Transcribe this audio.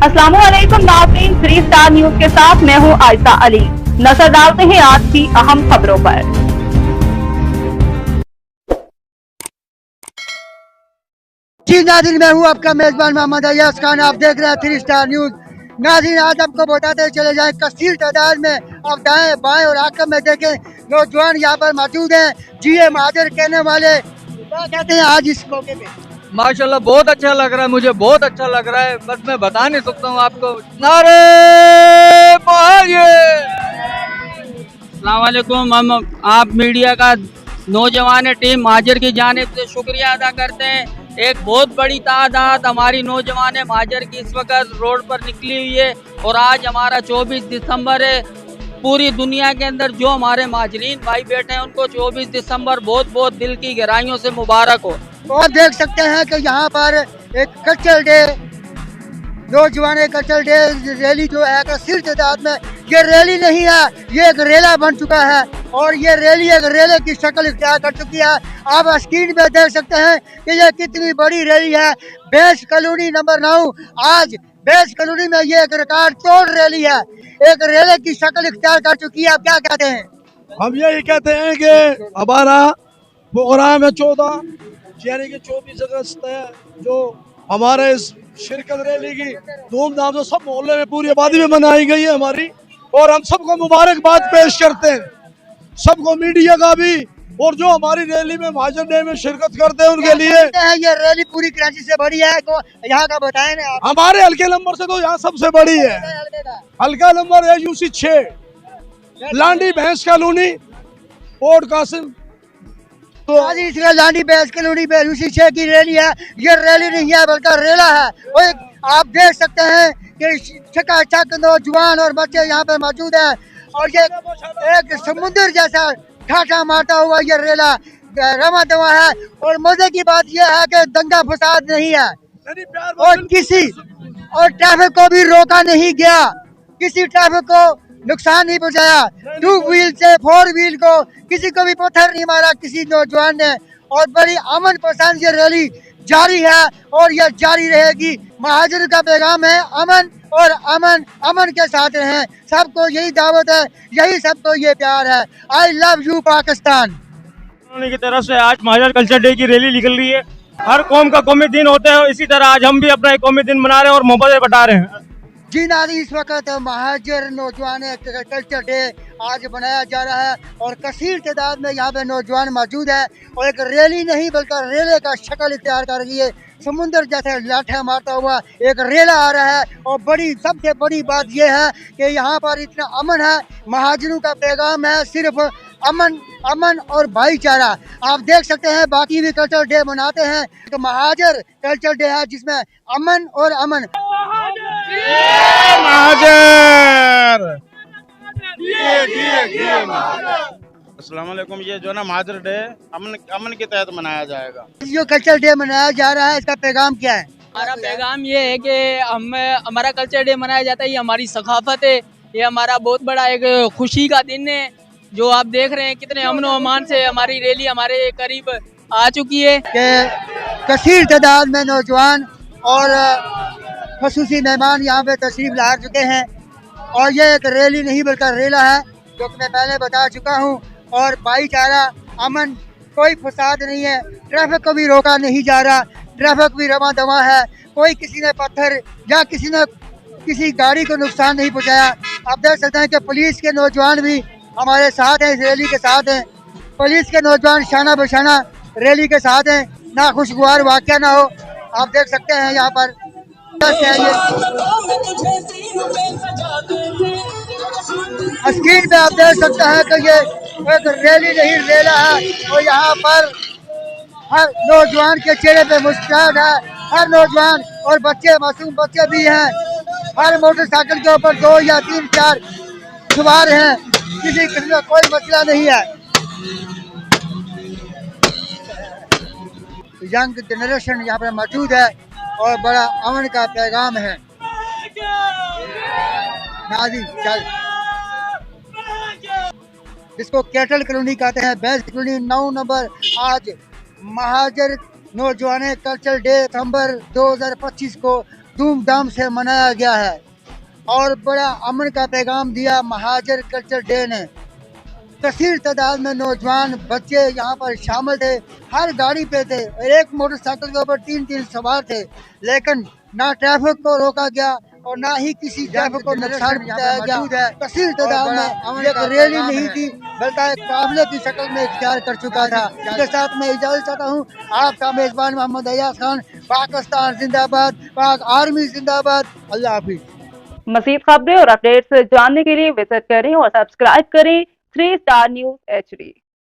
अस्सलामुअलैकुम नाज़रीन, 3 star news के साथ मैं हूं आयशा अली। नजर डालते हैं आज की अहम खबरों पर। जी नाज़रीन, मैं हूं आपका मेजबान मोहम्मद अय्याज खान। आप देख रहे हैं 3 स्टार न्यूज। नाज़रीन, आज आपको बताते चले जाएं, कसीर तादाद में आप दाएं बाएं और आकम में देखें नौजवान यहाँ पर मौजूद हैं। जीए महाजर कहने वाले क्या कहते हैं आज इस मौके पे? माशाल्लाह बहुत अच्छा लग रहा है, मुझे बहुत अच्छा लग रहा है, बस मैं बता नहीं सकता हूँ आपको। नारे अस्सलाम वालेकुम। हम आप मीडिया का नौजवान टीम महाजर की जानिब से शुक्रिया अदा करते हैं। एक बहुत बड़ी तादाद हमारी नौजवान महाजर की इस वक्त रोड पर निकली हुई है और आज हमारा 24 दिसंबर है। पूरी दुनिया के अंदर जो हमारे महाजरीन भाई बैठे हैं उनको 24 दिसंबर बहुत बहुत दिल की गहराइयों से मुबारक हो। आप देख सकते हैं कि यहाँ पर एक कल्चरल डे, नौजवान कल्चरल डे रैली जो है कसीर तादाद में, ये रैली नहीं है, ये एक रेला बन चुका है और ये रैली एक रेले की शक्ल इख्तियार कर चुकी है। आप स्क्रीन पे देख सकते हैं कि ये कितनी बड़ी रैली है। बेस कॉलोनी नंबर 9, आज बेस कॉलोनी में ये एक रिकॉर्ड तोड़ रैली है, एक रेले की शक्ल इख्तियार कर चुकी है। आप क्या कहते हैं? हम यही कहते हैं कि हमारा प्रोग्राम है 14 यानी कि 24 अगस्त है, जो हमारे इस शिरकत रैली की धूमधाम से सब मोहल्ले में पूरी आबादी में मनाई गई है हमारी, और हम सबको मुबारकबाद पेश करते हैं, सबको मीडिया का भी, और जो हमारी रैली में महाजर डे में शिरकत करते हैं उनके लिए। ये रैली पूरी कराची से बड़ी है, तो यहाँ का बताएं ना आप। हमारे हल्के नंबर से तो यहाँ सबसे बड़ी है। हल्का नंबर है यूसी 6, लांडी भैंस कॉलोनी, पोर्ट कासिम। तो आज इसका लांडी भैंस कॉलोनी पे यूसी 6 की रैली है। ये रैली नहीं है बल्कि रेला है। और आप देख सकते हैं कि चकाचक नौजवान और बच्चे यहाँ पे मौजूद हैं और ये एक समुद्र जैसा ठाठा मारता हुआ ये रेला रवा दवा है। और मजे की बात यह है कि दंगा फसाद नहीं है और ट्रैफिक को भी रोका नहीं गया, किसी ट्रैफिक को नुकसान नहीं पहुंचाया। 2 व्हील से 4 व्हील को किसी को भी पत्थर नहीं मारा किसी नौजवान ने। और बड़ी अमन पसंद ये रैली जारी है और यह जारी रहेगी। महाजर का पैगाम है अमन और अमन अमन के साथ रहें। सबको यही दावत है, यही सबको ये प्यार है। आई लव यू पाकिस्तान की तरफ से आज महाजर कल्चर डे की रैली निकल रही है। हर कौम का कौमी दिन होता है, इसी तरह आज हम भी अपना एक कौमी दिन मना रहे हैं और मोहब्बतें बता रहे हैं। जी नाज़रीन, इस वक्त महाजर नौजवान कल्चर डे आज बनाया जा रहा है और कसीर तादाद में यहाँ पे नौजवान मौजूद है और एक रैली नहीं बल्कि रेले का शक्ल इख्तियार कर रही है। समुंदर जैसे लाठा मारता हुआ एक रेला आ रहा है और बड़ी सबसे बड़ी बात यह है कि यहाँ पर इतना अमन है। महाजरों का पैगाम है सिर्फ अमन अमन और भाईचारा। आप देख सकते हैं बाकी भी कल्चर डे मनाते हैं, तो महाजर कल्चर डे है जिसमें अमन और अमन। अस्सलाम वालेकुम। ये जो है ना महाजर डे अमन के तहत मनाया जाएगा। जो कल्चर डे मनाया जा रहा है इसका पैगाम क्या है? हमारा पैगाम ये है कि हमारा कल्चर डे मनाया जाता है, ये हमारी सकाफत है, ये हमारा बहुत बड़ा एक खुशी का दिन है। जो आप देख रहे हैं कितने अमन और अमान से हमारी रैली हमारे करीब आ चुकी है कि कसीर तादाद में नौजवान और खसूसी मेहमान यहाँ पे तशरीफ ला चुके हैं और ये एक रैली नहीं बल्कि रेला है जो कि मैं पहले बता चुका हूँ। और भाईचारा अमन, कोई फसाद नहीं है, ट्रैफिक को भी रोका नहीं जा रहा, ट्रैफिक भी रवा दवा है, कोई किसी ने पत्थर या किसी ने किसी गाड़ी को नुकसान नहीं पहुँचाया। आप देख सकते हैं कि पुलिस के नौजवान भी हमारे साथ हैं, इस रैली के साथ हैं। पुलिस के नौजवान शाना बशाना रैली के साथ हैं, ना खुशगवार वाक़या ना हो। आप देख सकते हैं यहाँ पर स्क्रीन पे आप देख सकते हैं कि ये एक रैली नहीं रेला है और यहाँ पर हर नौजवान के चेहरे पे मुस्कुराहट है। हर नौजवान और बच्चे, मासूम बच्चे भी हैं, हर मोटरसाइकिल के ऊपर 2 या 3 4 सवार हैं, किसी किस्म का कोई मसला नहीं है। यंग जनरेशन यहाँ पर मौजूद है और बड़ा अमन का पैगाम है। नाज़रीन चल जिसको कैटल कॉलोनी कहते हैं, बेस कॉलोनी 9 नंबर, आज महाजर नौजवान कल्चर डे दिसंबर 2025 को धूमधाम से मनाया गया है और बड़ा अमन का पैगाम दिया महाजर कल्चर डे ने। कसीर तादाद में नौजवान बच्चे यहाँ पर शामिल थे, हर गाड़ी पे थे और एक मोटरसाइकिल के ऊपर 3 सवार थे, लेकिन ना ट्रैफिक को रोका गया और ना ही किसी ट्रैफिक को नुकसान पहुंचाया गया। कसीर तादाद में एक रैली नहीं थी बल्कि एक काफिले की शक्ल में इख्तियार कर चुका था। इसके साथ मैं इजाजत चाहता हूँ, आपका मेजबान मोहम्मद अयाज खान। पाकिस्तान जिंदाबाद, पाक आर्मी जिंदाबाद। अल्लाह हाफिज। मज़ीद खबरें और अपडेट्स जानने के लिए विजिट करें और सब्सक्राइब करें 3 स्टार न्यूज़ HD।